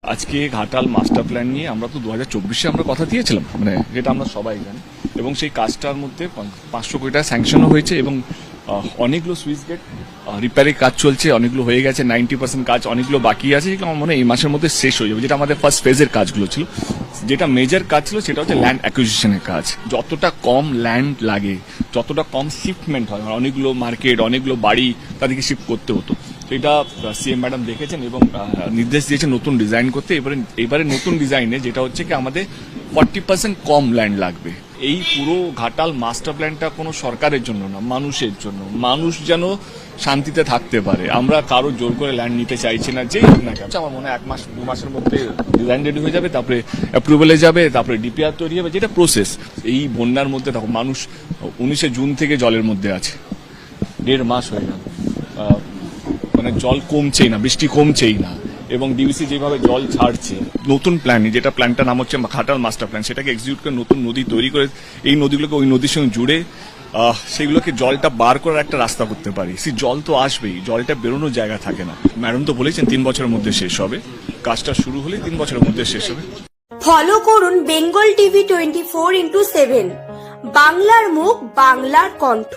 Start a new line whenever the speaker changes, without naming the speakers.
আজকে Ghatal master plan নিয়ে আমরা তো 2024-এ আমরা কথা দিয়েছিলাম, মানে যেটা আমরা সবাই জানি, এবং সেই কাজটার মধ্যে 500 কোটি টাকা স্যাংশনও হয়েছে এবং অনেকগুলো সুইচ গেট রিপেয়ারের কাজ চলছে, অনেকগুলো হয়ে গেছে, 90% কাজ অনেকগুলো বাকি আছে, যেগুলো আমার মনে হয় এই মাসের মধ্যে শেষ হয়ে যাবে। যেটা আমাদের ফার্স্ট ফেজের কাজগুলো ছিল, যেটা মেজর কাজ ছিল সেটা হচ্ছে ল্যান্ড অ্যাকুইজিশনের কাজ। যতটা কম ল্যান্ড লাগে, যতটা কম শিফটমেন্ট হয়, অনেকগুলো মার্কেট, অনেকগুলো বাড়ি তাদেরকে শিফট করতে হতো, এটা সিএম ম্যাডাম দেখেছেন এবং নির্দেশ দিয়েছেন নতুন ডিজাইন করতে। এবারে নতুন ডিজাইনে যেটা হচ্ছে কি আমাদের 40% কম ল্যান্ড লাগবে। এই পুরো ঘাটাল মাস্টার প্ল্যানটা কোনো সরকারের জন্য না, মানুষের জন্য। মানুষ যেন শান্তিতে থাকতে পারে। আমরা কারো জোর করে ল্যান্ড নিতে চাইছি না, যেই হোক না কেন। আমার মনে হয় 1 মাস 2 মাসের মধ্যে ডিজাইন রেডি হয়ে যাবে, তারপরে অ্যাপ্রুভালে যাবে, তারপরে ডিপিআর তৈরি হবে, যেটা প্রসেস। এই বন্যার মধ্যে দেখো মানুষ 19শে জুন থেকে জলের মধ্যে আছে, 1.5 মাস হয়ে গেল, মানে জল কমছেই না, বৃষ্টি কমছেই না, এবং ডিবিসি যেভাবে জল ছাড়ছে। নতুন প্ল্যান, যেটা প্ল্যানটার নাম হচ্ছে ঘাটাল মাস্টার প্ল্যান, সেটাকে এক্সিকিউট করে নতুন নদী তৈরি করে এই নদীগুলোকে ওই নদীর সঙ্গে জুড়ে সেগুলোকে জলটা বার করার একটা রাস্তা করতে পারি। সেই জল তো আসবেই, জলটা বেরোনোর জায়গা থাকে না। ম্যাডাম তো বলেছেন 3 বছরের মধ্যে শেষ হবে, কাজটা শুরু হলে 3 বছরের মধ্যে শেষ হবে।
ফলো করুন বেঙ্গল টিভি 24x7, বাংলার মুখ, বাংলার কণ্ঠ।